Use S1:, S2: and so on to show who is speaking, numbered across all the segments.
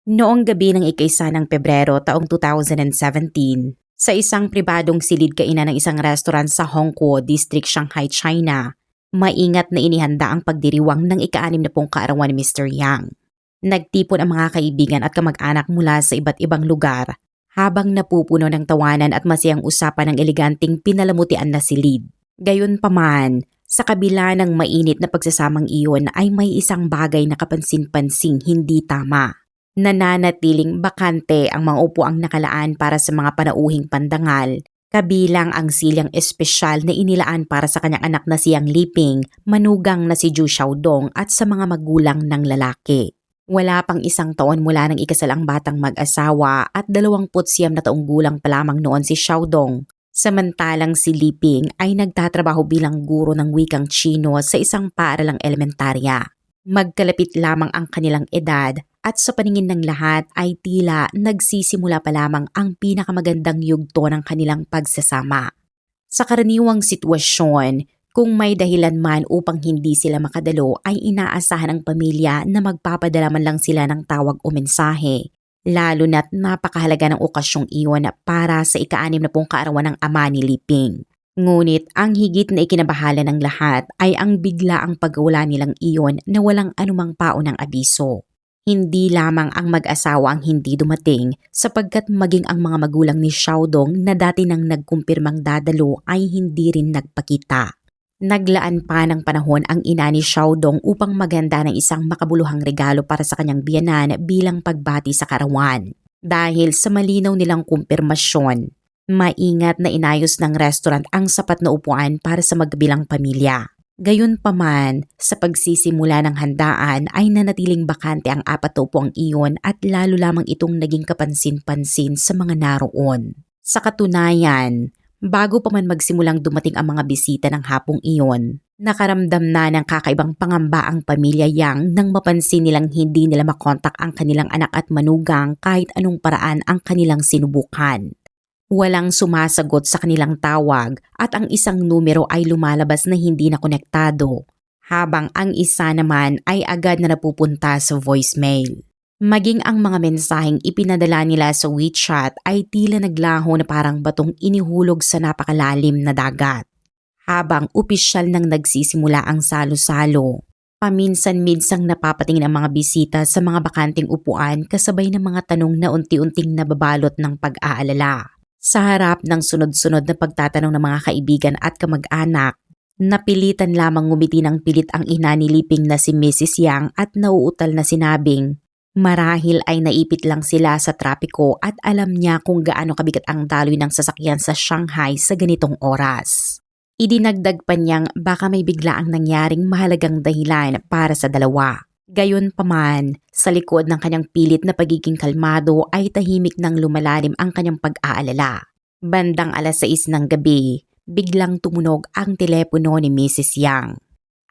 S1: Noong gabi ng ika-1 ng Pebrero taong 2017, sa isang pribadong silid kainan ng isang restaurant sa Hongkou District, Shanghai, China, maingat na inihanda ang pagdiriwang ng ika-6 na kaarawan ni Mr. Yang. Nagtipon ang mga kaibigan at kamag-anak mula sa iba't ibang lugar habang napupuno ng tawanan at masayang usapan ng eleganting pinalamutian na silid. Gayunpaman, sa kabila ng mainit na pagsasamang iyon ay may isang bagay na kapansin-pansing hindi tama. Nananatiling bakante ang mga upuang nakalaan para sa mga panauhing pandangal, kabilang ang silyang espesyal na inilaan para sa kanyang anak na siyang Liping, manugang na si Zhu Xiaodong at sa mga magulang ng lalaki. Wala pang 1 taon mula nang ikasal ang batang mag-asawa at 29 na taong gulang pa lamang noon si Xiaodong. Samantalang si Liping ay nagtatrabaho bilang guro ng wikang Chino sa isang paaralang elementarya. Magkalapit lamang ang kanilang edad at sa paningin ng lahat ay tila nagsisimula pa lamang ang pinakamagandang yugto ng kanilang pagsasama. Sa karaniwang sitwasyon, kung may dahilan man upang hindi sila makadalo ay inaasahan ng pamilya na magpapadala man lang sila ng tawag o mensahe. Lalo na't napakahalaga ng okasyong iyon para sa ika-6 na kaarawan ng ama ni Liping. Ngunit ang higit na ikinabahala ng lahat ay ang biglaang pagwala nilang iyon na walang anumang paunang abiso. Hindi lamang ang mag-asawa ang hindi dumating sapagkat maging ang mga magulang ni Xiaodong na dati nang nagkumpirmang dadalo ay hindi rin nagpakita. Naglaan pa ng panahon ang ina ni Xiaodong upang maghanda ng isang makabuluhang regalo para sa kanyang biyenan bilang pagbati sa karawan. Dahil sa malinaw nilang kumpirmasyon, maingat na inayos ng restaurant ang sapat na upuan para sa magkabilang pamilya. Gayunpaman, sa pagsisimula ng handaan ay nanatiling bakante ang 4 na upuang iyon at lalo lamang itong naging kapansin-pansin sa mga naroon. Sa katunayan, bago pa man magsimulang dumating ang mga bisita ng hapong iyon, nakaramdam na ng kakaibang pangamba ang pamilya Yang nang mapansin nilang hindi nila makontak ang kanilang anak at manugang kahit anong paraan ang kanilang sinubukan. Walang sumasagot sa kanilang tawag at ang isang numero ay lumalabas na hindi na konektado, habang ang isa naman ay agad na napupunta sa voicemail. Maging ang mga mensaheng ipinadala nila sa WeChat ay tila naglaho na parang batong inihulog sa napakalalim na dagat. Habang opisyal nang nagsisimula ang salo-salo, paminsan-minsang napapatingin ang mga bisita sa mga bakanting upuan kasabay ng mga tanong na unti-unting nababalot ng pag-aalala. Sa harap ng sunod-sunod na pagtatanong ng mga kaibigan at kamag-anak, napilitan lamang ngumiti ng pilit ang ina ni Liping na si Mrs. Yang at nauutal na sinabing, marahil ay naipit lang sila sa trapiko at alam niya kung gaano kabigat ang daloy ng sasakyan sa Shanghai sa ganitong oras. Idinagdag pa niyang baka may biglaang nangyaring mahalagang dahilan para sa dalawa. Gayunpaman, sa likod ng kanyang pilit na pagiging kalmado ay tahimik nang lumalalim ang kanyang pag-aalala. Bandang 6:00 ng gabi, biglang tumunog ang telepono ni Mrs. Yang.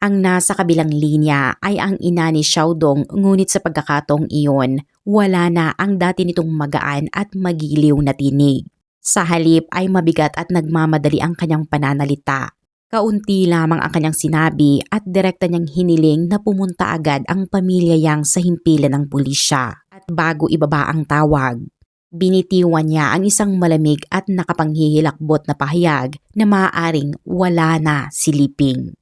S1: Ang nasa kabilang linya ay ang ina ni Xiaodong, ngunit sa pagkakataong iyon, wala na ang dati nitong magaan at magiliw na tinig. Sa halip ay mabigat at nagmamadali ang kanyang pananalita. Kaunti lamang ang kanyang sinabi at direkta niyang hiniling na pumunta agad ang pamilya Yang sa himpilan ng pulisya. At bago ibaba ang tawag, binitiwan niya ang isang malamig at nakapanghihilakbot na pahayag na maaaring wala na si Liping.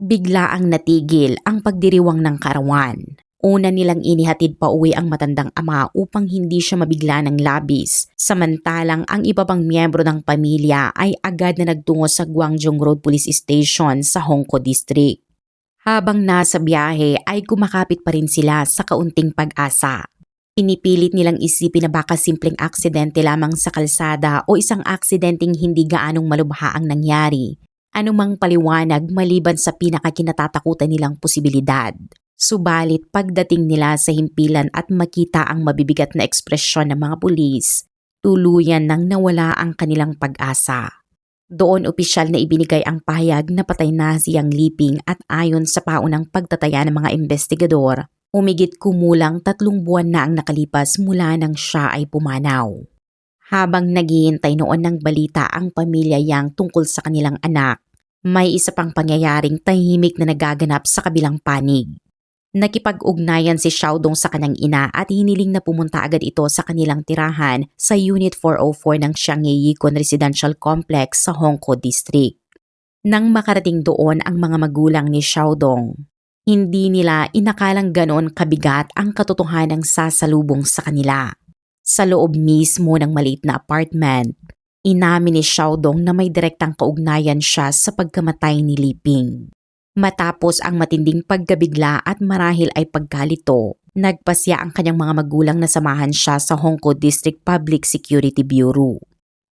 S1: Bigla ang natigil ang pagdiriwang ng karawan. Una nilang inihatid pa uwi ang matandang ama upang hindi siya mabigla ng labis, samantalang ang iba pang miyembro ng pamilya ay agad na nagtungo sa Guangzhou Road Police Station sa Hongkou District. Habang nasa biyahe ay kumakapit pa rin sila sa kaunting pag-asa. Pinipilit nilang isipin na baka simpleng aksidente lamang sa kalsada o isang aksidenteng hindi gaanong malubha ang nangyari. Anumang paliwanag maliban sa pinakakinatatakutan nilang posibilidad. Subalit pagdating nila sa himpilan at makita ang mabibigat na ekspresyon ng mga pulis, tuluyan nang nawala ang kanilang pag-asa. Doon opisyal na ibinigay ang pahayag na patay na siyang Liping at ayon sa paunang pagtataya ng mga investigador, umigit kumulang 3 buwan na ang nakalipas mula nang siya ay pumanaw. Habang naghihintay noon ng balita ang pamilya Yang tungkol sa kanilang anak, may isa pang pangyayaring tahimik na nagaganap sa kabilang panig. Nakipag-ugnayan si Xiaodong sa kanyang ina at hiniling na pumunta agad ito sa kanilang tirahan sa Unit 404 ng Xiangyeyikon Residential Complex sa Hongkou District. Nang makarating doon ang mga magulang ni Xiaodong, hindi nila inakalang ganoon kabigat ang katotohanang sasalubong sa kanila. Sa loob mismo ng maliit na apartment, inamin ni Xiaodong na may direktang kaugnayan siya sa pagkamatay ni Li Ping. Matapos ang matinding pagkabigla at marahil ay pagkalito, nagpasya ang kanyang mga magulang na samahan siya sa Hongkou District Public Security Bureau.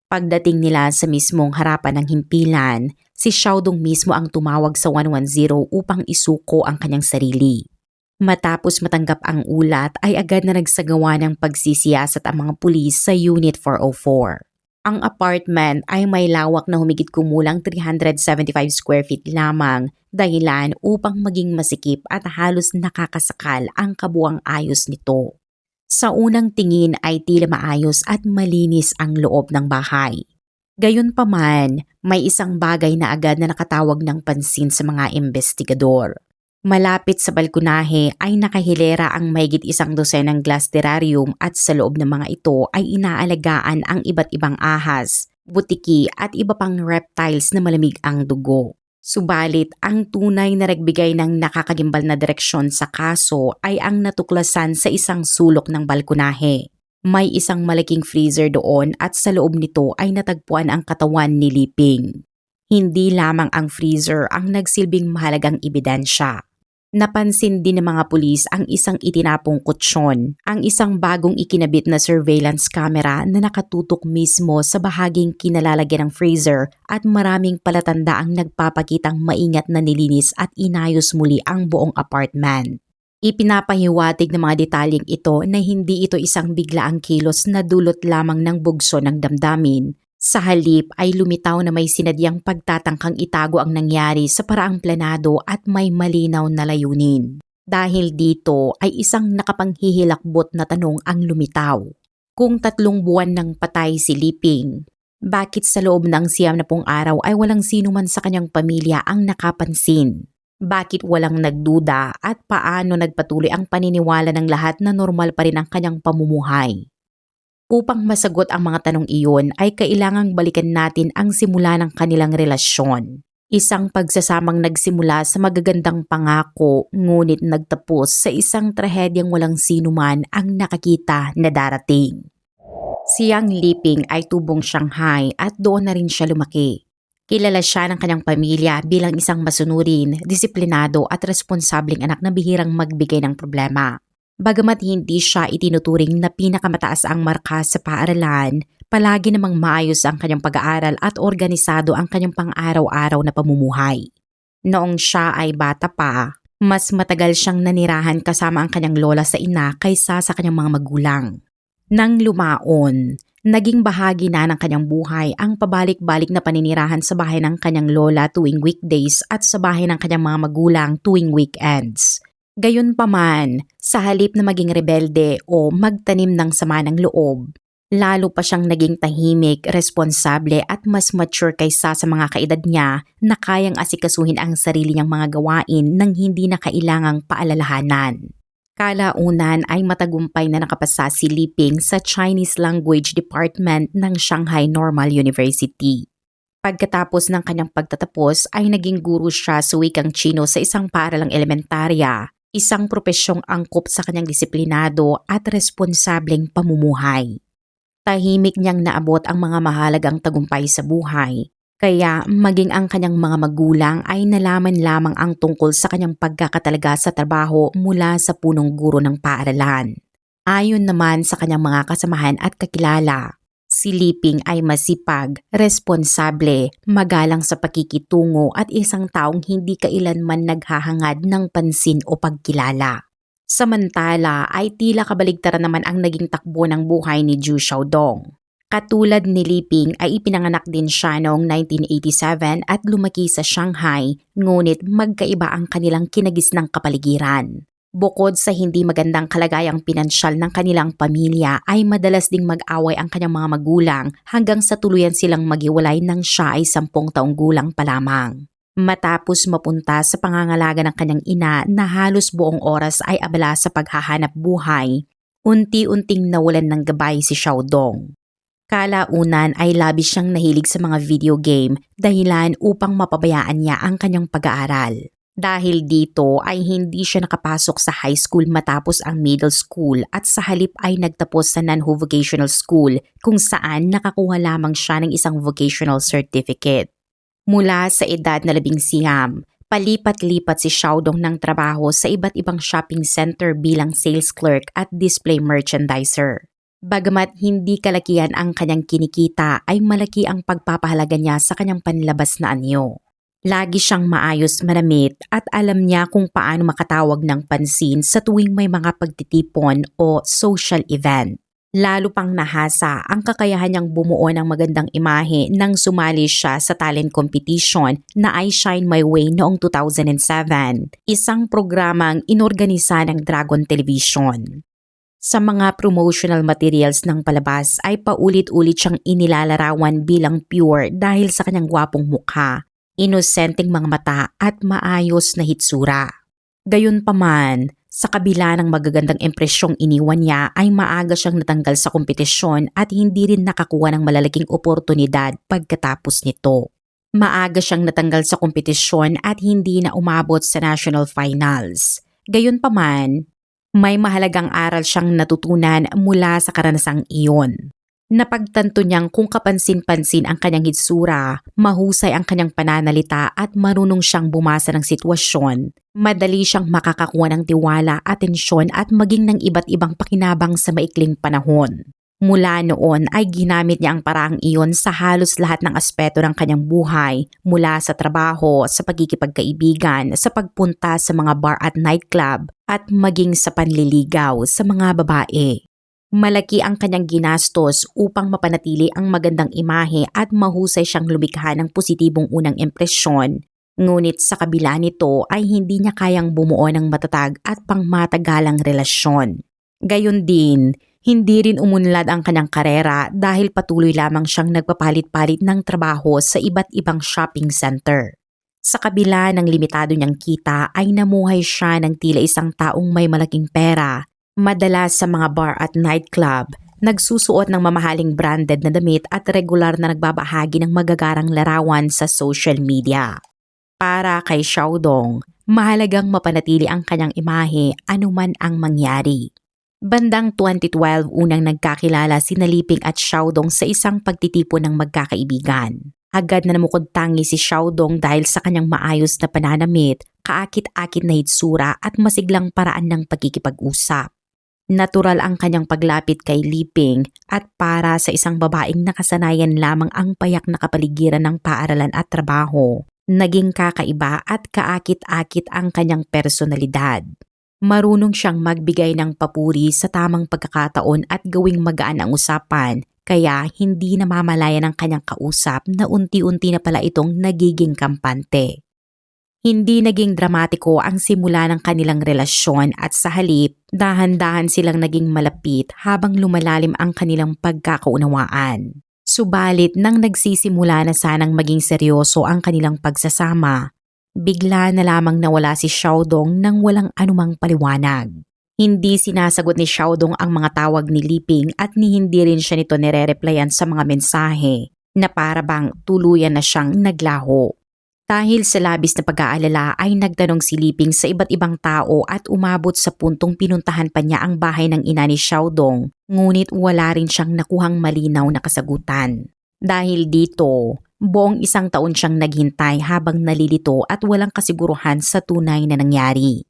S1: Pagdating nila sa mismong harapan ng himpilan, si Xiaodong mismo ang tumawag sa 110 upang isuko ang kanyang sarili. Matapos matanggap ang ulat ay agad na nagsagawa ng pagsisiyasat ang mga pulis sa Unit 404. Ang apartment ay may lawak na humigit kumulang 375 square feet lamang, dahilan upang maging masikip at halos nakakasakal ang kabuang ayos nito. Sa unang tingin ay tila maayos at malinis ang loob ng bahay. Gayunpaman, may isang bagay na agad na nakatawag ng pansin sa mga investigador. Malapit sa balkonahe ay nakahilera ang mahigit 100 glass terrarium at sa loob ng mga ito ay inaalagaan ang iba't ibang ahas, butiki at iba pang reptiles na malamig ang dugo. Subalit ang tunay na nagbigay ng nakakagimbal na direksyon sa kaso ay ang natuklasan sa isang sulok ng balkonahe. May isang malaking freezer doon at sa loob nito ay natagpuan ang katawan ni Li Ping. Hindi lamang ang freezer ang nagsilbing mahalagang ebidensya. Napansin din ng mga pulis ang isang itinapong kutsyon, ang isang bagong ikinabit na surveillance camera na nakatutok mismo sa bahaging kinalalagyan ng freezer at maraming palatanda ang nagpapakitang maingat na nilinis at inayos muli ang buong apartment. Ipinapahiwatig ng mga detalyeng ito na hindi ito isang biglaang kilos na dulot lamang ng bugso ng damdamin. Sa halip ay lumitaw na may sinadyang pagtatangkang itago ang nangyari sa paraang planado at may malinaw na layunin. Dahil dito ay isang nakapanghihilakbot na tanong ang lumitaw. Kung 3 buwan nang patay si Li Ping, bakit sa loob ng 90 araw ay walang sino man sa kanyang pamilya ang nakapansin? Bakit walang nagduda at paano nagpatuloy ang paniniwala ng lahat na normal pa rin ang kanyang pamumuhay? Upang masagot ang mga tanong iyon ay kailangang balikan natin ang simula ng kanilang relasyon. Isang pagsasamang nagsimula sa magagandang pangako ngunit nagtapos sa isang trahedyang walang sino man ang nakakita na darating. Si Yang Li Ping ay tubong Shanghai at doon na rin siya lumaki. Kilala siya ng kanyang pamilya bilang isang masunurin, disiplinado at responsableng anak na bihirang magbigay ng problema. Bagamat hindi siya itinuturing na pinakamataas ang marka sa paaralan, palagi namang maayos ang kanyang pag-aaral at organisado ang kanyang pang-araw-araw na pamumuhay. Noong siya ay bata pa, mas matagal siyang nanirahan kasama ang kanyang lola sa ina kaysa sa kanyang mga magulang. Nang lumaon, naging bahagi na ng kanyang buhay ang pabalik-balik na paninirahan sa bahay ng kanyang lola tuwing weekdays at sa bahay ng kanyang mga magulang tuwing weekends. Gayunpaman, sa halip na maging rebelde o magtanim ng sama ng loob, lalo pa siyang naging tahimik, responsable at mas mature kaysa sa mga kaedad niya na kayang asikasuhin ang sarili niyang mga gawain nang hindi na kailangang paalalahanan. Kalaunan ay matagumpay na nakapasa si Li Ping sa Chinese Language Department ng Shanghai Normal University. Pagkatapos ng kanyang pagtatapos ay naging guro siya sa wikang Chino sa isang paaralang elementarya, isang propesyong angkop sa kanyang disiplinado at responsableng pamumuhay. Tahimik niyang naabot ang mga mahalagang tagumpay sa buhay, kaya maging ang kanyang mga magulang ay nalaman lamang ang tungkol sa kanyang pagkakatalaga sa trabaho mula sa punong guro ng paaralan. Ayon naman sa kanyang mga kasamahan at kakilala, si Li Ping ay masipag, responsable, magalang sa pakikitungo at isang taong hindi kailanman naghahangad ng pansin o pagkilala. Samantala ay tila kabaligtaran naman ang naging takbo ng buhay ni Zhu Xiaodong. Katulad ni Li Ping ay ipinanganak din siya noong 1987 at lumaki sa Shanghai, ngunit magkaiba ang kanilang kinagisnang kapaligiran. Bukod sa hindi magandang kalagayang pinansyal ng kanilang pamilya ay madalas ding mag-away ang kanyang mga magulang hanggang sa tuluyan silang maghiwalay nang siya ay 10 taong gulang pa lamang. Matapos mapunta sa pangangalaga ng kanyang ina na halos buong oras ay abala sa paghahanap buhay, unti-unting nawalan ng gabay si Xiaodong. Kalaunan ay labis siyang nahilig sa mga video game dahilan upang mapabayaan niya ang kanyang pag-aaral. Dahil dito ay hindi siya nakapasok sa high school matapos ang middle school at sa halip ay nagtapos sa non-vocational school kung saan nakakuha lamang siya ng isang vocational certificate. Mula sa edad na 19, palipat-lipat si Xiaodong ng trabaho sa iba't ibang shopping center bilang sales clerk at display merchandiser. Bagamat hindi kalakihan ang kanyang kinikita ay malaki ang pagpapahalaga niya sa kanyang panlabas na anyo. Lagi siyang maayos manamit at alam niya kung paano makatawag ng pansin sa tuwing may mga pagtitipon o social event. Lalo pang nahasa ang kakayahan niyang bumuo ng magandang imahe nang sumali siya sa talent competition na I Shine My Way noong 2007, isang programang inorganisa ng Dragon Television. Sa mga promotional materials ng palabas ay paulit-ulit siyang inilalarawan bilang pure dahil sa kanyang gwapong mukha, inosenteng mga mata at maayos na hitsura. Gayunpaman, sa kabila ng magagandang impresyong iniwan niya ay maaga siyang natanggal sa kompetisyon at hindi rin nakakuha ng malalaking oportunidad pagkatapos nito. Maaga siyang natanggal sa kompetisyon at hindi na umabot sa national finals. Gayunpaman, may mahalagang aral siyang natutunan mula sa karanasang iyon. Napagtanto niyang kung kapansin-pansin ang kanyang hitsura, mahusay ang kanyang pananalita at marunong siyang bumasa ng sitwasyon, madali siyang makakakuha ng tiwala, atensyon at maging ng iba't ibang pakinabang sa maikling panahon. Mula noon ay ginamit niya ang paraang iyon sa halos lahat ng aspeto ng kanyang buhay, mula sa trabaho, sa pagkikipagkaibigan, sa pagpunta sa mga bar at nightclub, at maging sa panliligaw sa mga babae. Malaki ang kanyang ginastos upang mapanatili ang magandang imahe at mahusay siyang lumikha ng positibong unang impresyon. Ngunit sa kabila nito ay hindi niya kayang bumuo ng matatag at pangmatagalang relasyon. Gayon din, hindi rin umunlad ang kanyang karera dahil patuloy lamang siyang nagpapalit-palit ng trabaho sa iba't ibang shopping center. Sa kabila ng limitado niyang kita ay namuhay siya ng tila isang taong may malaking pera. Madalas sa mga bar at nightclub, nagsusuot ng mamahaling branded na damit at regular na nagbabahagi ng magagarang larawan sa social media. Para kay Xiaodong, mahalagang mapanatili ang kanyang imahe anuman ang mangyari. Bandang 2012 unang nagkakilala sina Liping at Xiaodong sa isang pagtitipon ng magkakaibigan. Agad na namukod tangi si Xiaodong dahil sa kanyang maayos na pananamit, kaakit-akit na hitsura at masiglang paraan ng pagkikipag-usap. Natural ang kanyang paglapit kay Liping at para sa isang babaeng nakasanayan lamang ang payak na kapaligiran ng paaralan at trabaho, naging kakaiba at kaakit-akit ang kanyang personalidad. Marunong siyang magbigay ng papuri sa tamang pagkakataon at gawing magaan ang usapan, kaya hindi namamalayan ng kanyang kausap na unti-unti na pala itong nagiging kampante. Hindi naging dramatiko ang simula ng kanilang relasyon at sa halip, dahan-dahan silang naging malapit habang lumalalim ang kanilang pagkakaunawaan. Subalit nang nagsisimula na sanang maging seryoso ang kanilang pagsasama, bigla na lamang nawala si Xiaodong nang walang anumang paliwanag. Hindi sinasagot ni Xiaodong ang mga tawag ni Liping at hindi rin siya nito nire-replyan sa mga mensahe na para bang tuluyan na siyang naglaho. Dahil sa labis na pag-aalala ay nagtanong si Liping sa iba't ibang tao at umabot sa puntong pinuntahan pa niya ang bahay ng ina ni Xiaodong, ngunit wala rin siyang nakuhang malinaw na kasagutan. Dahil dito, buong isang taon siyang naghintay habang nalilito at walang kasiguruhan sa tunay na nangyari.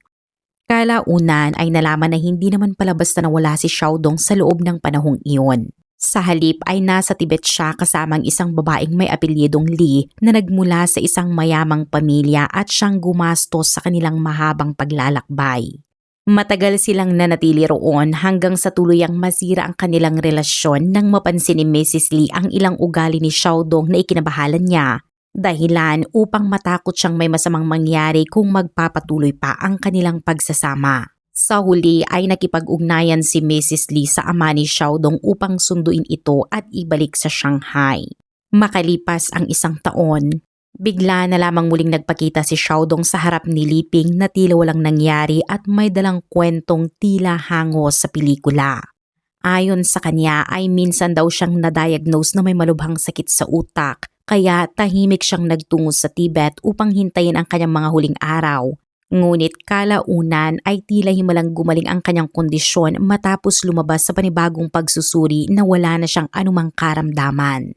S1: Kalaunan ay nalaman na hindi naman pala basta nawala si Xiaodong sa loob ng panahong iyon. Sa halip ay nasa Tibet siya kasama ang isang babaeng may apelyidong Li na nagmula sa isang mayamang pamilya at siyang gumastos sa kanilang mahabang paglalakbay. Matagal silang nanatili roon hanggang sa tuluyang masira ang kanilang relasyon nang mapansin ni Mrs. Li ang ilang ugali ni Xiaodong na ikinabahalan niya, dahilan upang matakot siyang may masamang mangyari kung magpapatuloy pa ang kanilang pagsasama. Sa huli ay nakipag-ugnayan si Mrs. Li sa ama ni Xiaodong upang sunduin ito at ibalik sa Shanghai. Makalipas ang isang taon, Bigla na lamang muling nagpakita si Xiaodong sa harap ni Liping na tila walang nangyari at may dalang kwentong tila hango sa pelikula. Ayon sa kanya ay minsan daw siyang na-diagnose na may malubhang sakit sa utak kaya tahimik siyang nagtungo sa Tibet upang hintayin ang kanyang mga huling araw. Ngunit kalaunan ay tila himalang gumaling ang kanyang kondisyon matapos lumabas sa panibagong pagsusuri na wala na siyang anumang karamdaman.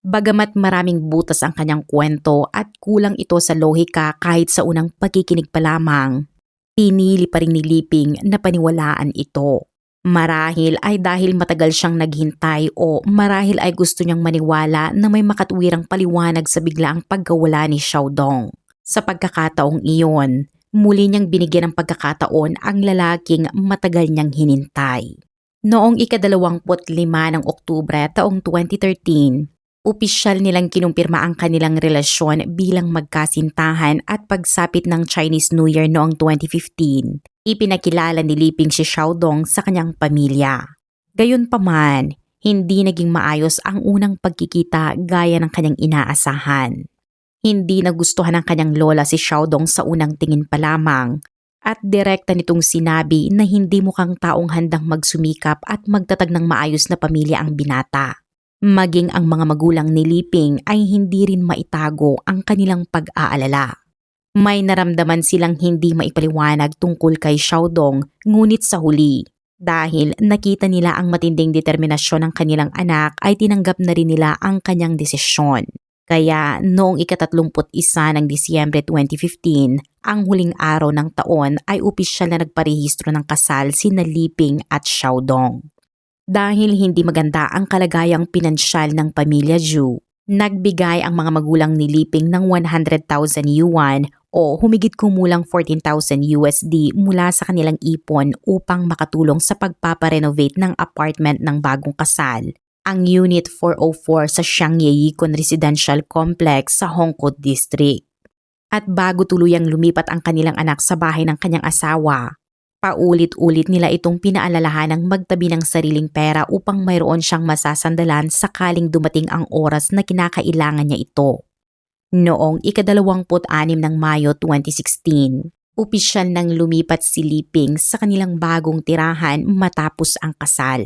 S1: Bagamat maraming butas ang kanyang kwento at kulang ito sa lohika kahit sa unang pagkikinig pa lamang, pinili pa rin ni Liping na paniwalaan ito. Marahil ay dahil matagal siyang naghintay o marahil ay gusto niyang maniwala na may makatwirang paliwanag sa biglaang pagkawala ni Xiaodong. Sa pagkakataong iyon, muli niyang binigyan ng pagkakataon ang lalaking matagal niyang hinintay. Noong ika-25 ng Oktubre taong 2013, opisyal nilang kinumpirma ang kanilang relasyon bilang magkasintahan at pagsapit ng Chinese New Year noong 2015. Ipinakilala ni Liping si Xiaodong sa kanyang pamilya. Gayunpaman, hindi naging maayos ang unang pagkikita gaya ng kanyang inaasahan. Hindi nagustuhan ng kanyang lola si Xiaodong sa unang tingin pa lamang at direkta nitong sinabi na hindi mukhang taong handang magsumikap at magtatag ng maayos na pamilya ang binata. Maging ang mga magulang ni Liping ay hindi rin maitago ang kanilang pag-aalala. May naramdaman silang hindi maipaliwanag tungkol kay Xiaodong ngunit sa huli, dahil nakita nila ang matinding determinasyon ng kanilang anak ay tinanggap na rin nila ang kanyang desisyon. Kaya noong ika-31 ng Disyembre 2015, ang huling araw ng taon ay opisyal na nagparehistro ng kasal sina Liping at Xiaodong. Dahil hindi maganda ang kalagayang pinansyal ng pamilya Zhu, nagbigay ang mga magulang ni Liping ng 100,000 yuan o humigit kumulang 14,000 USD mula sa kanilang ipon upang makatulong sa pagpaparenovate ng apartment ng bagong kasal, ang Unit 404 sa Xiangyeyikon Residential Complex sa Hongkou District. At bago tuluyang lumipat ang kanilang anak sa bahay ng kanyang asawa, paulit-ulit nila itong pinaalalahanang magtabi ng sariling pera upang mayroon siyang masasandalan sakaling dumating ang oras na kinakailangan niya ito. Noong ika-26 ng Mayo 2016, opisyal nang lumipat si Liping sa kanilang bagong tirahan matapos ang kasal.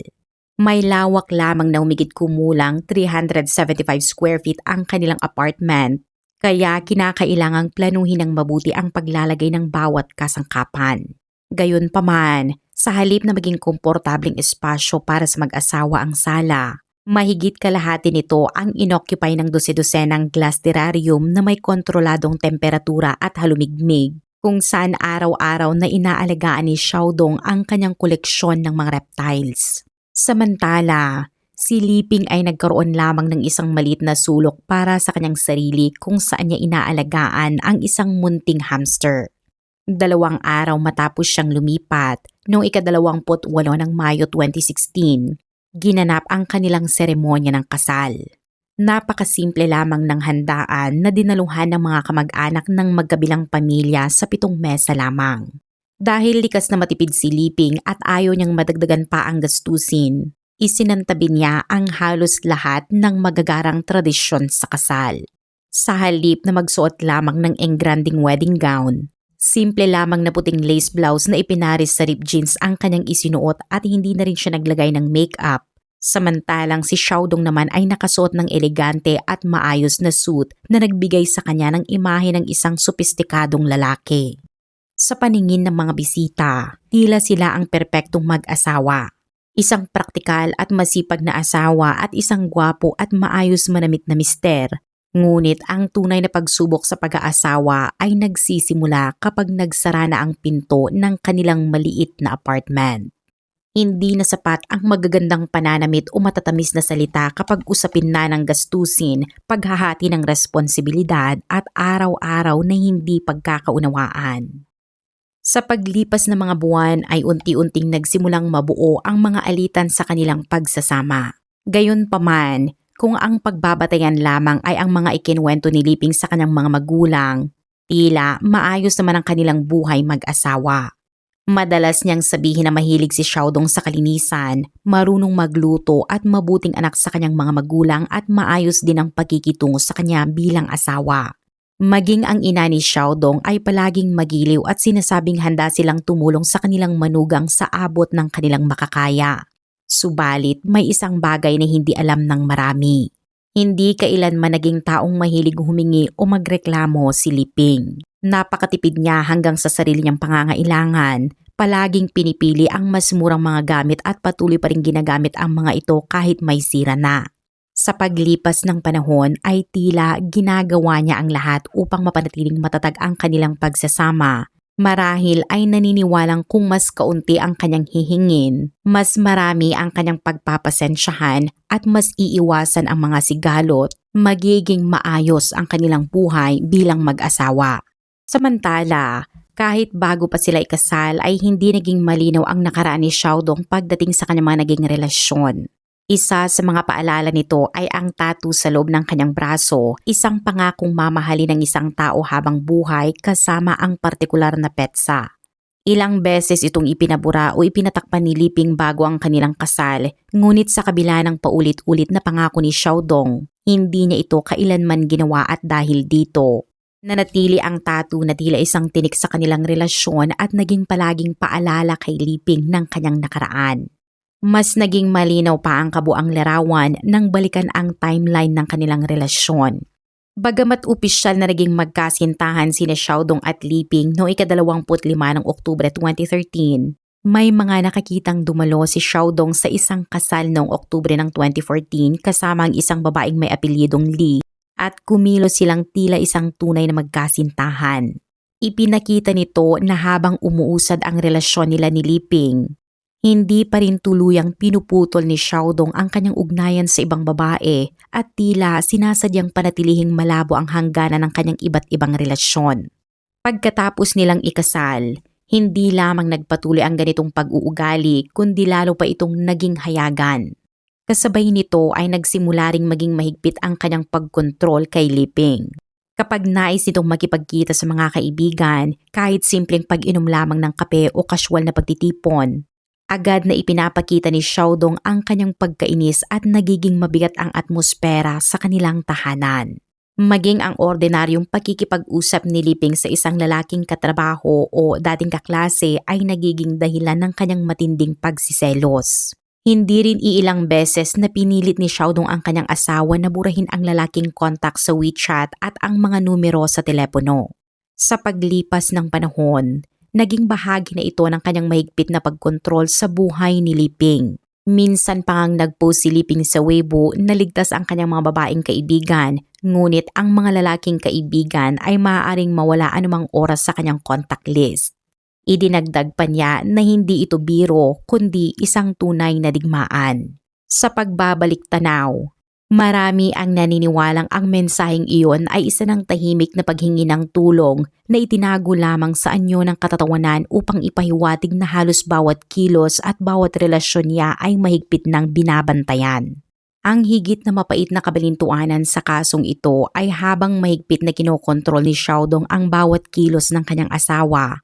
S1: May lawak lamang na humigit kumulang 375 square feet ang kanilang apartment, kaya kinakailangang planuhin ng mabuti ang paglalagay ng bawat kasangkapan. Gayunpaman, sa halip na maging komportableng espasyo para sa mag-asawa ang sala, mahigit kalahati nito ang inoccupy ng dose-dosenang glass terrarium na may kontroladong temperatura at halumigmig, kung saan araw-araw na inaalagaan ni Xiaodong ang kanyang koleksyon ng mga reptiles. Samantala, si Liping ay nagkaroon lamang ng isang maliit na sulok para sa kanyang sarili kung saan niya inaalagaan ang isang munting hamster. 2 araw matapos siyang lumipat, noong ika-28 ng Mayo 2016, ginanap ang kanilang seremonya ng kasal. Napakasimple lamang ng handaan na dinaluhan ng mga kamag-anak ng magkabilang pamilya sa 7 mesa lamang. Dahil likas na matipid si Liping at ayaw niyang madagdagan pa ang gastusin, isinantabi niya ang halos lahat ng magagarang tradisyon sa kasal. Sa halip na magsuot lamang ng engranding wedding gown, simple lamang na puting lace blouse na ipinaris sa ripped jeans ang kanyang isinuot at hindi na rin siya naglagay ng makeup. Samantalang si Xiaodong naman ay nakasuot ng elegante at maayos na suit na nagbigay sa kanya ng imahe ng isang sopistikadong lalaki. Sa paningin ng mga bisita, tila sila ang perpektong mag-asawa. Isang praktikal at masipag na asawa at isang gwapo at maayos manamit na mister. Ngunit ang tunay na pagsubok sa pag-aasawa ay nagsisimula kapag nagsara na ang pinto ng kanilang maliit na apartment. Hindi na sapat ang magagandang pananamit o matatamis na salita kapag usapin na ng gastusin, paghahati ng responsibilidad at araw-araw na hindi pagkakaunawaan. Sa paglipas ng mga buwan ay unti-unting nagsimulang mabuo ang mga alitan sa kanilang pagsasama. Gayunpaman, kung ang pagbabatayan lamang ay ang mga ikinuwento ni Liping sa kanyang mga magulang, tila maayos naman ang kanilang buhay mag-asawa. Madalas niyang sabihin na mahilig si Xiaodong sa kalinisan, marunong magluto at mabuting anak sa kanyang mga magulang at maayos din ang pagkikitungo sa kanya bilang asawa. Maging ang ina ni Xiaodong ay palaging magiliw at sinasabing handa silang tumulong sa kanilang manugang sa abot ng kanilang makakaya. Subalit may isang bagay na hindi alam ng marami. Hindi kailanman naging taong mahilig humingi o magreklamo si Li Ping. Napakatipid niya hanggang sa sarili niyang pangangailangan. Palaging pinipili ang mas murang mga gamit at patuloy pa rin ginagamit ang mga ito kahit may sira na. Sa paglipas ng panahon ay tila ginagawa niya ang lahat upang mapanatiling matatag ang kanilang pagsasama. Marahil ay naniniwalang kung mas kaunti ang kanyang hihingin, mas marami ang kanyang pagpapasensyahan at mas iiwasan ang mga sigalot, magiging maayos ang kanilang buhay bilang mag-asawa. Samantala, kahit bago pa sila ikasal ay hindi naging malinaw ang nakaraan ni Xiaodong pagdating sa kanyang mga naging relasyon. Isa sa mga paalala nito ay ang tattoo sa loob ng kanyang braso, isang pangakong mamahalin ng isang tao habang buhay kasama ang partikular na petsa. Ilang beses itong ipinabura o ipinatakpan ni Li Ping bago ang kanilang kasal, ngunit sa kabila ng paulit-ulit na pangako ni Xiaodong, hindi niya ito kailanman ginawa at dahil dito, nanatili ang tattoo na tila isang tinik sa kanilang relasyon at naging palaging paalala kay Li Ping ng kanyang nakaraan. Mas naging malinaw pa ang kabuang larawan nang balikan ang timeline ng kanilang relasyon. Bagamat opisyal na naging magkasintahan sina Xiaodong at Li Ping noong ika-25 ng Oktubre 2013, may mga nakakitang dumalo si Xiaodong sa isang kasal noong Oktubre ng 2014 kasama ang isang babaeng may apelyidong Li at kumilos silang tila isang tunay na magkasintahan. Ipinakita nito na habang umuusad ang relasyon nila ni Li Ping, hindi pa rin tuluyang pinuputol ni Xiaodong ang kanyang ugnayan sa ibang babae at tila sinasadyang panatilihing malabo ang hangganan ng kanyang iba't ibang relasyon. Pagkatapos nilang ikasal, hindi lamang nagpatuloy ang ganitong pag-uugali kundi lalo pa itong naging hayagan. Kasabay nito ay nagsimula ring maging mahigpit ang kanyang pagkontrol kay Li Ping. Kapag nais nitong makipagkita sa mga kaibigan, kahit simpleng pag-inom lamang ng kape o kasyual na pagtitipon, agad na ipinapakita ni Xiaodong ang kanyang pagkainis at nagiging mabigat ang atmosfera sa kanilang tahanan. Maging ang ordinaryong pakikipag-usap ni Li Ping sa isang lalaking katrabaho o dating kaklase ay nagiging dahilan ng kanyang matinding pagsiselos. Hindi rin iilang beses na pinilit ni Xiaodong ang kanyang asawa na burahin ang lalaking kontak sa WeChat at ang mga numero sa telepono. Sa paglipas ng panahon, naging bahagi na ito ng kanyang mahigpit na pagkontrol sa buhay ni Li Ping. Minsan pa ngang nagpost si Li Ping sa Weibo na ligtas ang kanyang mga babaeng kaibigan, ngunit ang mga lalaking kaibigan ay maaaring mawala anumang oras sa kanyang contact list. Idinagdag pa niya na hindi ito biro kundi isang tunay na digmaan. Sa pagbabalik tanaw, marami ang naniniwalang ang mensaheng iyon ay isa ng tahimik na paghingi ng tulong na itinago lamang sa anyo ng katatawanan upang ipahiwatig na halos bawat kilos at bawat relasyon niya ay mahigpit ng binabantayan. Ang higit na mapait na kabalintuanan sa kasong ito ay habang mahigpit na kinokontrol ni Xiaodong ang bawat kilos ng kanyang asawa,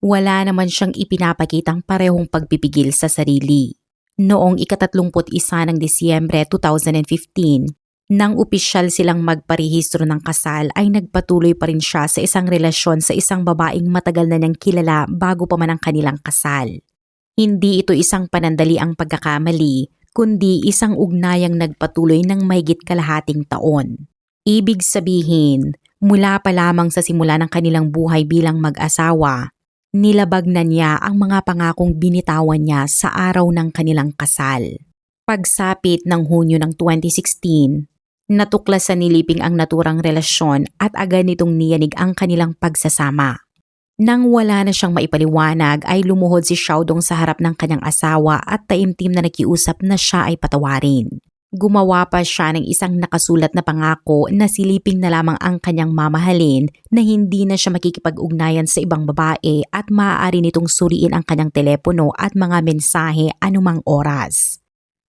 S1: wala naman siyang ipinapakitang parehong pagpipigil sa sarili. Noong ika-31 ng Disyembre 2015, nang opisyal silang magparehistro ng kasal ay nagpatuloy pa rin siya sa isang relasyon sa isang babaeng matagal na niyang kilala bago pa man ang kanilang kasal. Hindi ito isang panandaliang pagkakamali, kundi isang ugnayang nagpatuloy ng mahigit kalahating taon. Ibig sabihin, mula pa lamang sa simula ng kanilang buhay bilang mag-asawa, nilabag na niya ang mga pangakong binitawan niya sa araw ng kanilang kasal. Pagsapit ng Hunyo ng 2016, natuklasan ni Li Ping ang naturang relasyon at agad nitong niyanig ang kanilang pagsasama. Nang wala na siyang maipaliwanag ay lumuhod si Xiaodong sa harap ng kanyang asawa at taimtim na nakiusap na siya ay patawarin. Gumawa pa siya ng isang nakasulat na pangako na si Li Ping na lamang ang kanyang mamahalin, na hindi na siya makikipag-ugnayan sa ibang babae at maaari nitong suriin ang kanyang telepono at mga mensahe anumang oras.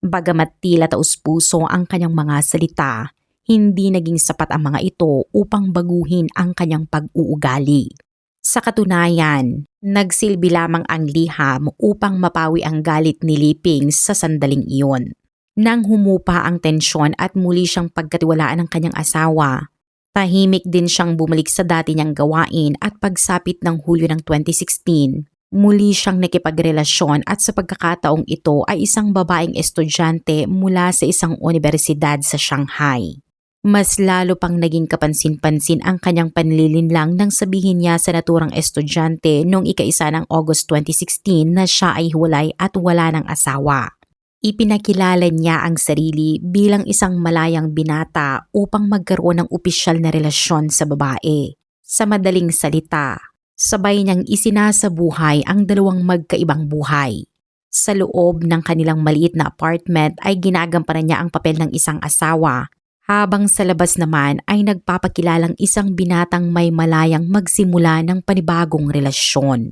S1: Bagamat tila taus-puso ang kanyang mga salita, hindi naging sapat ang mga ito upang baguhin ang kanyang pag-uugali. Sa katunayan, nagsilbi lamang ang liham upang mapawi ang galit ni Li Ping sa sandaling iyon. Nang humupa ang tensyon at muli siyang pagkatiwalaan ng kanyang asawa, Tahimik din siyang bumalik sa dati niyang gawain at pagsapit ng Hulyo ng 2016, muli siyang nakipagrelasyon at sa pagkakataong ito ay isang babaeng estudyante mula sa isang universidad sa Shanghai. Mas lalo pang naging kapansin-pansin ang kanyang panlilinlang nang sabihin niya sa naturang estudyante noong ika-1 ng August 2016 na siya ay hiwalay at wala ng asawa. Ipinakilala niya ang sarili bilang isang malayang binata upang magkaroon ng opisyal na relasyon sa babae. Sa madaling salita, sabay niyang isinasabuhay ang dalawang magkaibang buhay. Sa loob ng kanilang maliit na apartment ay ginagampanan niya ang papel ng isang asawa, habang sa labas naman ay nagpapakilalang isang binatang may malayang magsimula ng panibagong relasyon.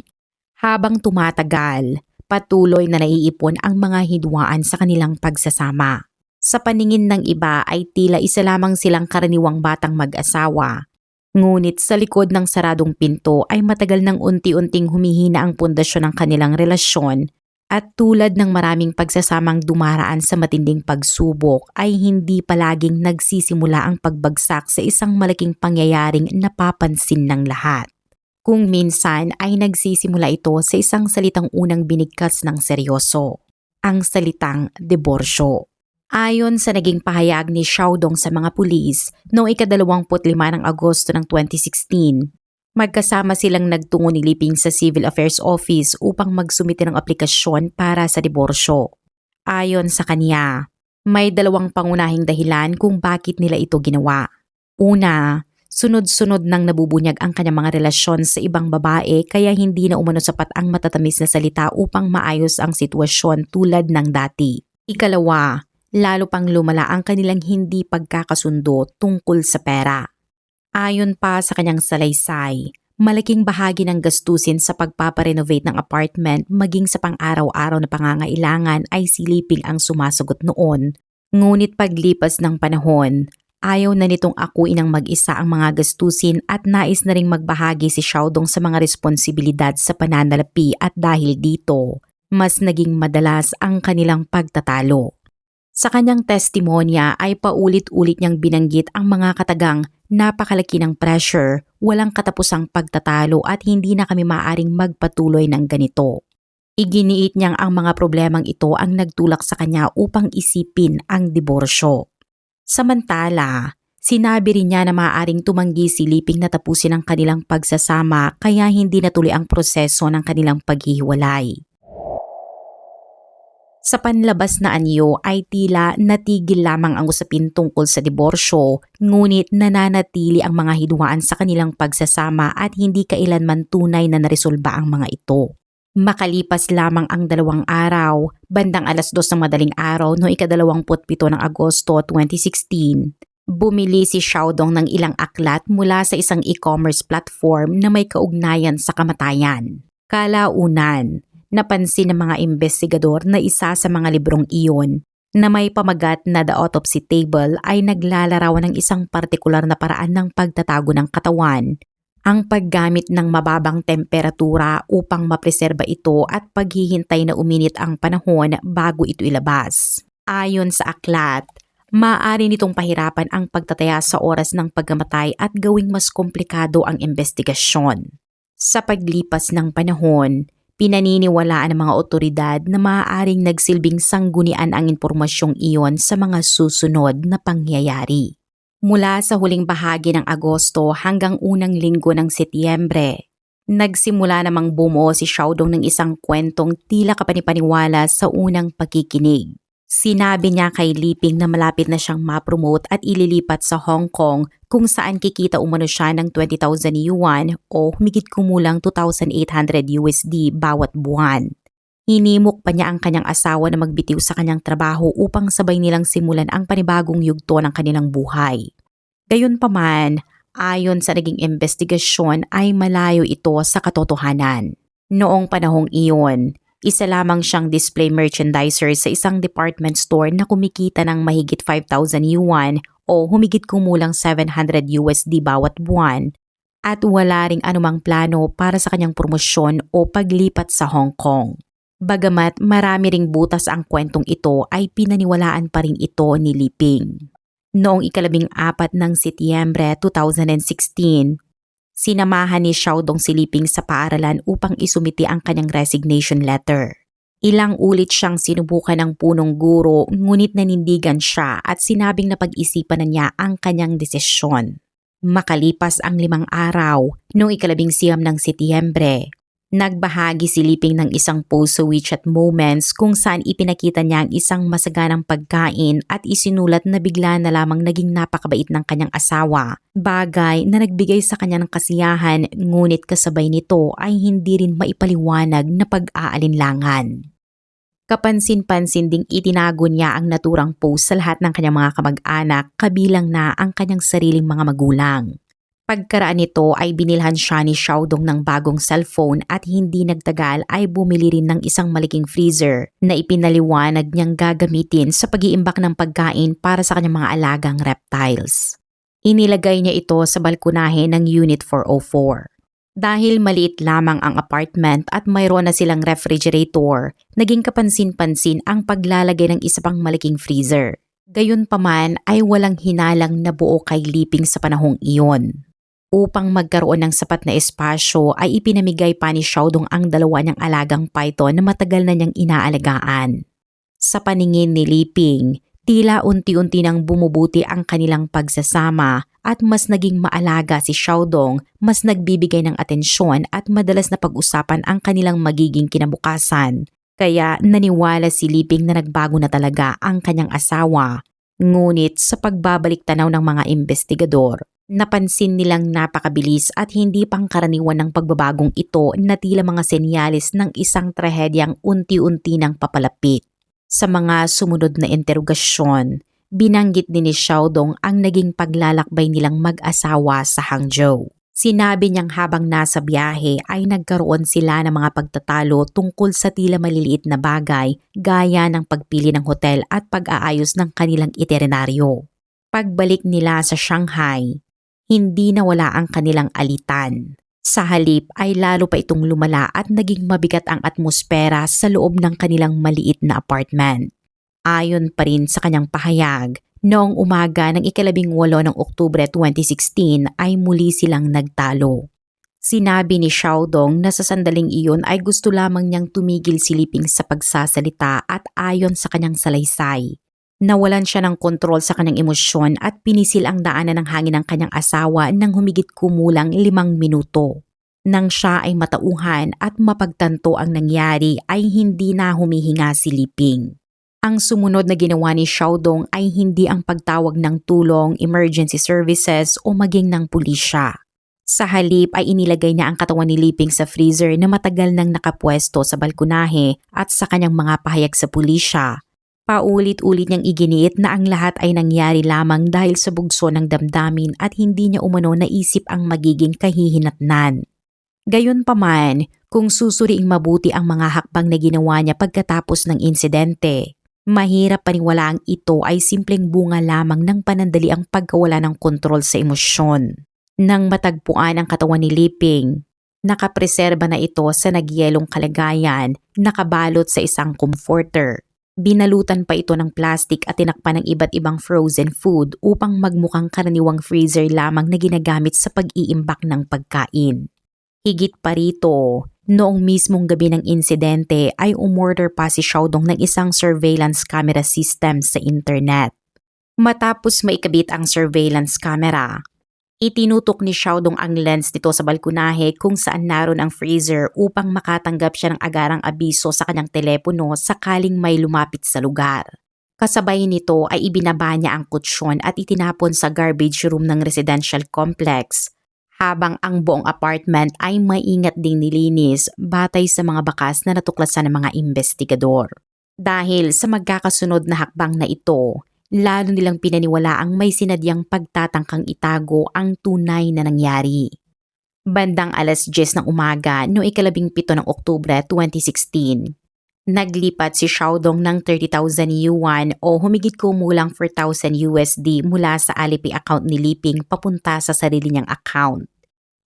S1: Habang tumatagal, patuloy na naiipon ang mga hidwaan sa kanilang pagsasama. Sa paningin ng iba ay tila isa lamang silang karaniwang batang mag-asawa. Ngunit sa likod ng saradong pinto ay matagal nang unti-unting humihina ang pundasyon ng kanilang relasyon at tulad ng maraming pagsasamang dumaraan sa matinding pagsubok ay hindi palaging nagsisimula ang pagbagsak sa isang malaking pangyayaring napapansin ng lahat. Kung minsan ay nagsisimula ito sa isang salitang unang binigkas ng seryoso, ang salitang diborsyo. Ayon sa naging pahayag ni Xiaodong sa mga pulis noong ika-25 ng Agosto ng 2016, magkasama silang nagtungo ni Liping sa Civil Affairs Office upang magsumite ng aplikasyon para sa diborsyo. Ayon sa kanya, may dalawang pangunahing dahilan kung bakit nila ito ginawa. Una, sunod-sunod nang nabubunyag ang kanyang mga relasyon sa ibang babae kaya hindi na umano sapat ang matatamis na salita upang maayos ang sitwasyon tulad ng dati. Ikalawa, lalo pang lumala ang kanilang hindi pagkakasundo tungkol sa pera. Ayon pa sa kanyang salaysay, malaking bahagi ng gastusin sa pagpaparenovate ng apartment maging sa pang-araw-araw na pangangailangan ay siliping ang sumasagot noon. Ngunit paglipas ng panahon, ayaw na nitong akuin ng mag-isa ang mga gastusin at nais na ring magbahagi si Xiaodong sa mga responsibilidad sa pananalapi at dahil dito, mas naging madalas ang kanilang pagtatalo. Sa kanyang testimonya ay paulit-ulit niyang binanggit ang mga katagang napakalaki ng pressure, walang katapusang pagtatalo at hindi na kami maaaring magpatuloy ng ganito. Iginiit niyang ang mga problemang ito ang nagtulak sa kanya upang isipin ang diborsyo. Samantala, sinabi rin niya na maaaring tumanggi si Liping na tapusin ang kanilang pagsasama kaya hindi natuloy ang proseso ng kanilang paghihiwalay. Sa panlabas na anyo ay tila natigil lamang ang usapin tungkol sa diborsyo, ngunit nananatili ang mga hidwaan sa kanilang pagsasama at hindi kailanman tunay na naresolba ang mga ito. Makalipas lamang ang 2 araw, bandang 2:00 ng madaling araw noong ika-27 ng Agosto 2016, bumili si Xiaodong ng ilang aklat mula sa isang e-commerce platform na may kaugnayan sa kamatayan. Kalaunan, napansin ng mga investigador na isa sa mga librong iyon na may pamagat na The Autopsy Table ay naglalarawan ng isang partikular na paraan ng pagtatago ng katawan, ang paggamit ng mababang temperatura upang mapreserba ito at paghihintay na uminit ang panahon bago ito ilabas. Ayon sa aklat, maaari nitong pahirapan ang pagtataya sa oras ng pagkamatay at gawing mas komplikado ang investigasyon. Sa paglipas ng panahon, pinaniniwalaan ng mga otoridad na maaaring nagsilbing sanggunian ang impormasyong iyon sa mga susunod na pangyayari. Mula sa huling bahagi ng Agosto hanggang unang linggo ng Setyembre, nagsimula namang bumuo si Xiaodong ng isang kwentong tila kapanipaniwala sa unang pagkikinig. Sinabi niya kay Liping na malapit na siyang ma-promote at ililipat sa Hong Kong kung saan kikita umano siya ng 20,000 yuan o humigit kumulang $2,800 bawat buwan. Hinimok pa niya ang kanyang asawa na magbitiw sa kanyang trabaho upang sabay nilang simulan ang panibagong yugto ng kanilang buhay. Gayunpaman, ayon sa naging investigasyon ay malayo ito sa katotohanan. Noong panahong iyon, isa lamang siyang display merchandiser sa isang department store na kumikita ng mahigit 5,000 yuan o humigit kumulang $700 bawat buwan at wala ring anumang plano para sa kanyang promosyon o paglipat sa Hong Kong. Bagamat marami ring butas ang kwentong ito ay pinaniwalaan pa rin ito ni Liping. Noong 14 ng Setyembre 2016, sinamahan ni Xiaodong si Liping sa paaralan upang isumiti ang kanyang resignation letter. Ilang ulit siyang sinubukan ng punong guro ngunit nanindigan siya at sinabing na pag-isipan na niya ang kanyang desisyon. Makalipas ang 5 araw, noong 19 ng Setyembre, nagbahagi si Liping ng isang post sa WeChat Moments kung saan ipinakita niya ang isang masaganang pagkain at isinulat na bigla na lamang naging napakabait ng kanyang asawa. Bagay na nagbigay sa kanya ng kasiyahan ngunit kasabay nito ay hindi rin maipaliwanag na pag-aalinlangan. Kapansin-pansin ding itinago niya ang naturang post sa lahat ng kanyang mga kamag-anak kabilang na ang kanyang sariling mga magulang. Pagkaraan nito ay binilhan siya ni Xiaodong ng bagong cellphone at hindi nagtagal ay bumili rin ng isang malaking freezer na ipinaliwanag niyang gagamitin sa pag-iimbak ng pagkain para sa kanyang mga alagang reptiles. Inilagay niya ito sa balkonahe ng Unit 404. Dahil maliit lamang ang apartment at mayroon na silang refrigerator, naging kapansin-pansin ang paglalagay ng isa pang malaking freezer. Gayunpaman ay walang hinalang na buo kay Liping sa panahong iyon. Upang magkaroon ng sapat na espasyo ay ipinamigay pa ni Xiaodong ang 2 niyang alagang python na matagal na niyang inaalagaan. Sa paningin ni Liping, tila unti-unti nang bumubuti ang kanilang pagsasama at mas naging maalaga si Xiaodong, mas nagbibigay ng atensyon at madalas na pag-usapan ang kanilang magiging kinabukasan. Kaya naniwala si Liping na nagbago na talaga ang kanyang asawa. Ngunit sa pagbabalik tanaw ng mga investigador, napansin nilang napakabilis at hindi pangkaraniwan ng pagbabagong ito na tila mga senyalis ng isang trahedyang unti-unti nang papalapit. Sa mga sumunod na interogasyon, binanggit din ni Xiaodong ang naging paglalakbay nilang mag-asawa sa Hangzhou. Sinabi niyang habang nasa biyahe ay nagkaroon sila ng mga pagtatalo tungkol sa tila maliliit na bagay gaya ng pagpili ng hotel at pag-aayos ng kanilang itineraryo. Pagbalik nila sa Shanghai, hindi nawala ang kanilang alitan. Sa halip ay lalo pa itong lumala at naging mabigat ang atmosfera sa loob ng kanilang maliit na apartment. Ayon pa rin sa kanyang pahayag, noong umaga ng 18 ng Oktubre 2016 ay muli silang nagtalo. Sinabi ni Xiaodong na sa sandaling iyon ay gusto lamang niyang tumigil si Liping sa pagsasalita at ayon sa kanyang salaysay. Nawalan siya ng kontrol sa kanyang emosyon at pinisil ang daanan ng hangin ng kanyang asawa nang humigit kumulang 5 minuto. Nang siya ay matauhan at mapagtanto ang nangyari ay hindi na humihinga si Liping. Ang sumunod na ginawa ni Xiaodong ay hindi ang pagtawag ng tulong, emergency services o maging ng pulisya. Sa halip ay inilagay niya ang katawan ni Liping sa freezer na matagal nang nakapwesto sa balkonahe at sa kanyang mga pahayag sa pulisya. Paulit-ulit niyang iginiit na ang lahat ay nangyari lamang dahil sa bugso ng damdamin at hindi niya umano naisip ang magiging kahihinatnan. Gayunpaman, kung susuriing mabuti ang mga hakbang na ginawa niya pagkatapos ng insidente, mahirap paniwalaan ito ay simpleng bunga lamang ng panandaliang pagkawala ng kontrol sa emosyon. Nang matagpuan ang katawan ni Liping, nakapreserba na ito sa nagyelong kalagayan, nakabalot sa isang comforter. Binalutan pa ito ng plastic at tinakpan ng iba't ibang frozen food upang magmukhang karaniwang freezer lamang na ginagamit sa pag-iimbak ng pagkain. Higit pa rito, noong mismong gabi ng insidente ay umorder pa si Xiaodong ng isang surveillance camera system sa internet. Matapos maikabit ang surveillance camera, itinutok ni Xiaodong ang lens nito sa balkonahe kung saan naroon ang freezer upang makatanggap siya ng agarang abiso sa kanyang telepono sakaling may lumapit sa lugar. Kasabay nito ay ibinaba niya ang kutsyon at itinapon sa garbage room ng residential complex, habang ang buong apartment ay maingat ding nilinis batay sa mga bakas na natuklasan ng mga investigador. Dahil sa magkakasunod na hakbang na ito, lalo nilang pinaniwala ang may sinadyang pagtatangkang itago ang tunay na nangyari. Bandang 10:00 ng umaga noong 17 ng Oktubre 2016, naglipat si Xiaodong ng 30,000 yuan o humigit kumulang 4,000 USD mula sa Alipay account ni Liping papunta sa sarili niyang account.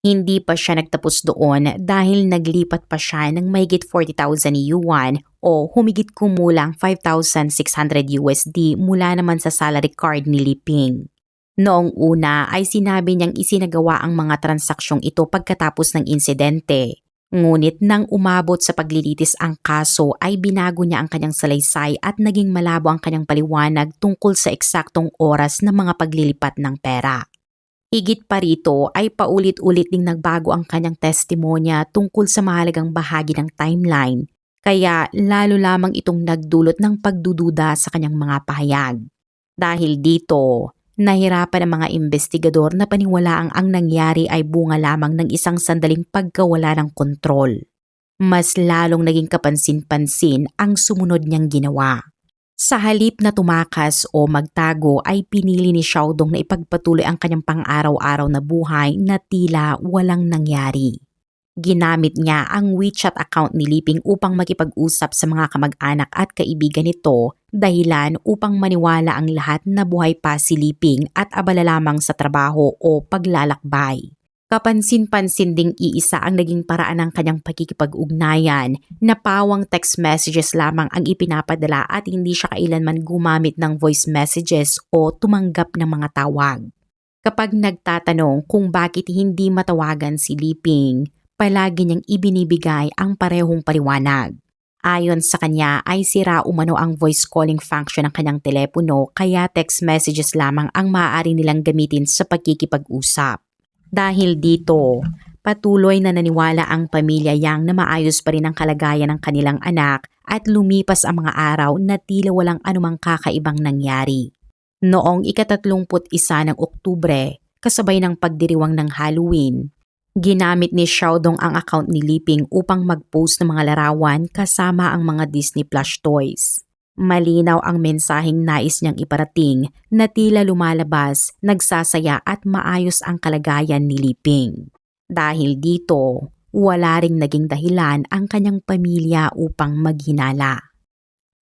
S1: Hindi pa siya nagtapos doon dahil naglipat pa siya ng mahigit 40,000 yuan o humigit kumulang 5,600 USD mula naman sa salary card ni Li Ping. Noong una ay sinabi niyang isinagawa ang mga transaksyong ito pagkatapos ng insidente. Ngunit nang umabot sa paglilitis ang kaso ay binago niya ang kanyang salaysay at naging malabo ang kanyang paliwanag tungkol sa eksaktong oras ng mga paglilipat ng pera. Higit pa rito ay paulit-ulit ding nagbago ang kanyang testimonya tungkol sa mahalagang bahagi ng timeline, kaya lalo lamang itong nagdulot ng pagdududa sa kanyang mga pahayag. Dahil dito, nahirapan ang mga investigador na paniwalaang ang nangyari ay bunga lamang ng isang sandaling pagkawala ng kontrol. Mas lalong naging kapansin-pansin ang sumunod niyang ginawa. Sa halip na tumakas o magtago ay pinili ni Xiaodong na ipagpatuloy ang kanyang pang-araw-araw na buhay na tila walang nangyari. Ginamit niya ang WeChat account ni Li Ping upang makipag-usap sa mga kamag-anak at kaibigan nito, dahilan upang maniwala ang lahat na buhay pa si Li Ping at abala lamang sa trabaho o paglalakbay. Kapansin-pansin ding iisa ang naging paraan ng kanyang pakikipag-ugnayan na pawang text messages lamang ang ipinapadala at hindi siya kailanman gumamit ng voice messages o tumanggap ng mga tawag. Kapag nagtatanong kung bakit hindi matawagan si Li Ping, palagi niyang ibinibigay ang parehong paliwanag. Ayon sa kanya ay sira umano ang voice calling function ng kanyang telepono kaya text messages lamang ang maaari nilang gamitin sa pagkikipag-usap. Dahil dito, patuloy na naniwala ang pamilya Yang na maayos pa rin ang kalagayan ng kanilang anak at lumipas ang mga araw na tila walang anumang kakaibang nangyari. Noong ika-31 ng Oktubre, kasabay ng pagdiriwang ng Halloween, ginamit ni Xiaodong ang account ni Li Ping upang mag-post ng mga larawan kasama ang mga Disney plush toys. Malinaw ang mensaheng nais niyang iparating na tila lumalabas, nagsasaya at maayos ang kalagayan ni Li Ping. Dahil dito, wala ring naging dahilan ang kanyang pamilya upang maghinala.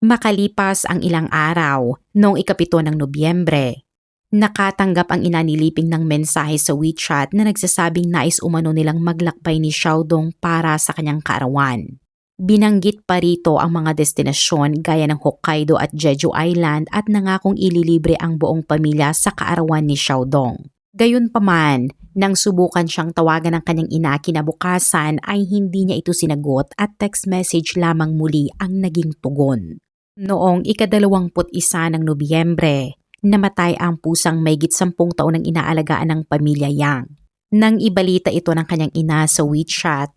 S1: Makalipas ang ilang araw, noong ika-7 ng Nobyembre, nakatanggap ang ina ni Li Ping ng mensahe sa WeChat na nagsasabing nais umano nilang maglakbay ni Xiaodong para sa kanyang kaarawan. Binanggit pa rito ang mga destinasyon gaya ng Hokkaido at Jeju Island at nangakong ililibre ang buong pamilya sa kaarawan ni Xiaodong. Gayunpaman, nang subukan siyang tawagan ng kanyang ina kinabukasan ay hindi niya ito sinagot at text message lamang muli ang naging tugon. Noong ika-21 ng Nobyembre, namatay ang pusang mahigit 10 taon ng inaalagaan ng pamilya Yang. Nang ibalita ito ng kanyang ina sa WeChat,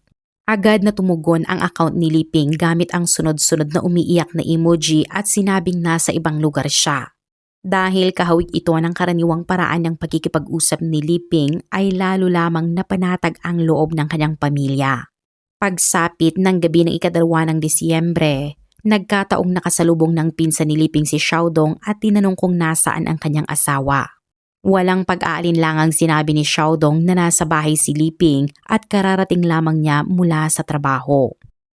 S1: agad na tumugon ang account ni Li Ping gamit ang sunod-sunod na umiiyak na emoji at sinabing nasa ibang lugar siya. Dahil kahawig ito ng karaniwang paraan ng pagkikipag-usap ni Li Ping ay lalo lamang napanatag ang loob ng kanyang pamilya. Pagsapit ng gabi ng ika-2 ng Disyembre, nagkataong nakasalubong ng pinsan ni Li Ping si Xiaodong at tinanong kung nasaan ang kanyang asawa. Walang pag-aalinlangang sinabi ni Xiaodong na nasa bahay si Li Ping at kararating lamang niya mula sa trabaho.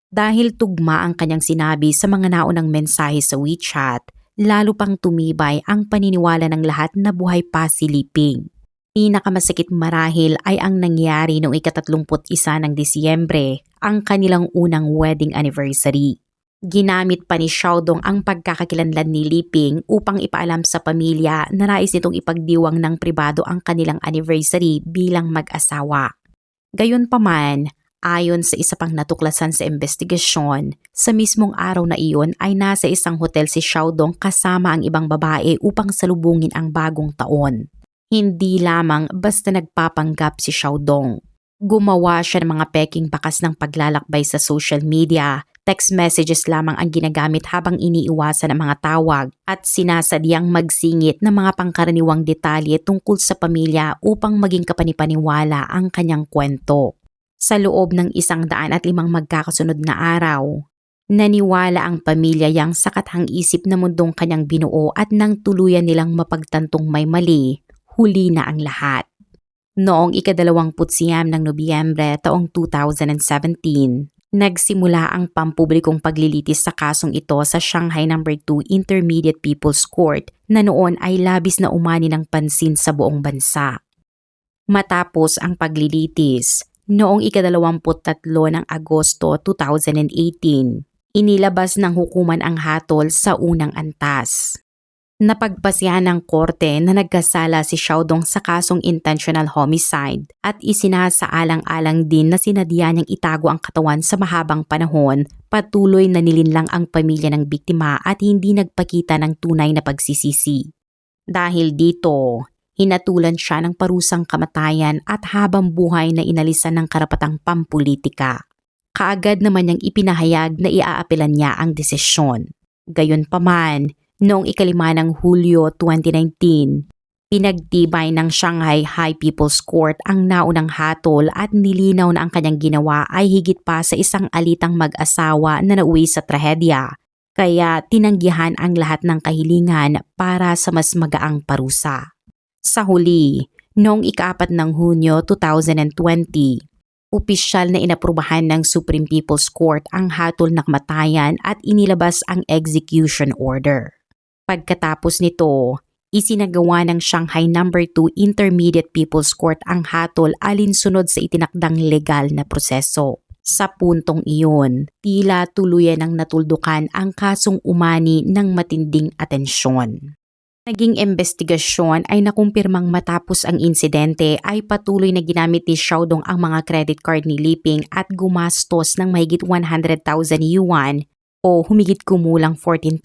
S1: Dahil tugma ang kanyang sinabi sa mga naunang mensahe sa WeChat, lalo pang tumibay ang paniniwala ng lahat na buhay pa si Li Ping. Pinakamasakit marahil ay ang nangyari noong ika-31 ng Disyembre, ang kanilang unang wedding anniversary. Ginamit pa ni Xiaodong ang pagkakakilanlan ni Li Ping upang ipaalam sa pamilya na nais nitong ipagdiwang ng pribado ang kanilang anniversary bilang mag-asawa. Gayunpaman, ayon sa isa pang natuklasan sa investigasyon, sa mismong araw na iyon ay nasa isang hotel si Xiaodong kasama ang ibang babae upang salubungin ang bagong taon. Hindi lamang basta nagpapanggap si Xiaodong. Gumawa siya ng mga peking bakas ng paglalakbay sa social media. Text messages lamang ang ginagamit habang iniiwasan ang mga tawag at sinasadyang magsingit ng mga pangkaraniwang detalye tungkol sa pamilya upang maging kapanipaniwala ang kanyang kwento. Sa loob ng 105 magkakasunod na araw, naniwala ang pamilya Yang sa kathang-isip na mundong kanyang binuo at nang tuluyan nilang mapagtantong may mali, huli na ang lahat. Noong ika-29 ng Nobyembre taong 2017, nagsimula ang pampublikong paglilitis sa kasong ito sa Shanghai No. 2 Intermediate People's Court na noon ay labis na umani ng pansin sa buong bansa. Matapos ang paglilitis, noong ika-23 ng Agosto 2018, inilabas ng hukuman ang hatol sa unang antas. Napagpasyahan ng korte na nagkasala si Xiaodong sa kasong intentional homicide at isinasaalang-alang din na sinadya niyang itago ang katawan sa mahabang panahon, patuloy na nilinlang ang pamilya ng biktima at hindi nagpakita ng tunay na pagsisisi. Dahil dito, hinatulan siya ng parusang kamatayan at habang buhay na inalisan ng karapatang pampulitika. Kaagad naman niyang ipinahayag na iaapelan niya ang desisyon. Gayunpaman, noong ika-5 ng Hulyo 2019, pinagtibay ng Shanghai High People's Court ang naunang hatol at nilinaw na ang kanyang ginawa ay higit pa sa isang alitang mag-asawa na nauwi sa trahedya, kaya tinanggihan ang lahat ng kahilingan para sa mas magaang parusa. Sa huli, noong ika-4 ng Hunyo 2020, opisyal na inaprubahan ng Supreme People's Court ang hatol na kamatayan at inilabas ang execution order. Pagkatapos nito, isinagawa ng Shanghai No. 2 Intermediate People's Court ang hatol alinsunod sa itinakdang legal na proseso. Sa puntong iyon, tila tuluyan ng natuldukan ang kasong umani ng matinding atensyon. Naging investigasyon ay nakumpirmang matapos ang insidente ay patuloy na ginamit ni Xiaodong ang mga credit card ni Liping at gumastos ng mahigit 100,000 yuan o humigit kumulang $14,000.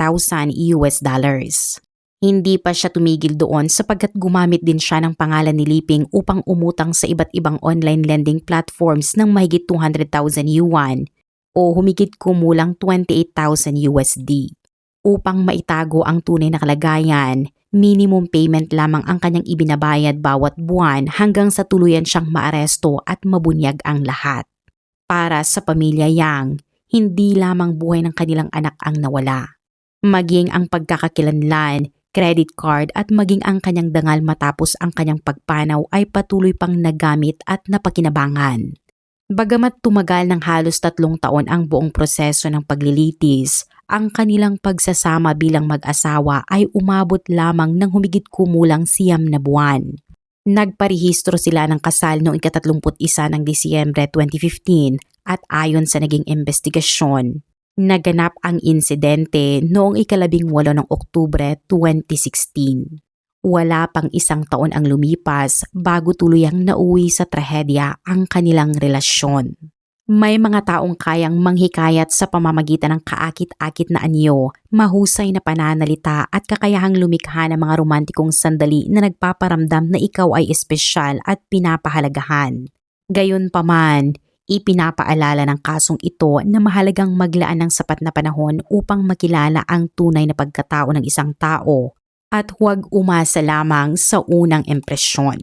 S1: Hindi pa siya tumigil doon sapagkat gumamit din siya ng pangalan ni Liping upang umutang sa iba't ibang online lending platforms ng mahigit 200,000 yuan o humigit kumulang $28,000. Upang maitago ang tunay na kalagayan, minimum payment lamang ang kanyang ibinabayad bawat buwan hanggang sa tuluyan siyang maaresto at mabunyag ang lahat. Para sa pamilya Yang, hindi lamang buhay ng kanilang anak ang nawala. Maging ang pagkakakilanlan, credit card at maging ang kanyang dangal matapos ang kanyang pagpanaw ay patuloy pang nagamit at napakinabangan. Bagamat tumagal ng halos 3 taon ang buong proseso ng paglilitis, ang kanilang pagsasama bilang mag-asawa ay umabot lamang ng humigit kumulang 9 na buwan. Nagparehistro sila ng kasal noong ika-31 ng Disyembre 2015 at ayon sa naging investigasyon, naganap ang insidente noong ika-18 ng Oktubre 2016. Wala pang 1 taon ang lumipas bago tuluyang nauwi sa trahedya ang kanilang relasyon. May mga taong kayang manghikayat sa pamamagitan ng kaakit-akit na anyo, mahusay na pananalita at kakayahang lumikha ng mga romantikong sandali na nagpaparamdam na ikaw ay espesyal at pinapahalagahan. Gayunpaman, ipinapaalala ng kasong ito na mahalagang maglaan ng sapat na panahon upang makilala ang tunay na pagkatao ng isang tao at huwag umasa lamang sa unang impresyon.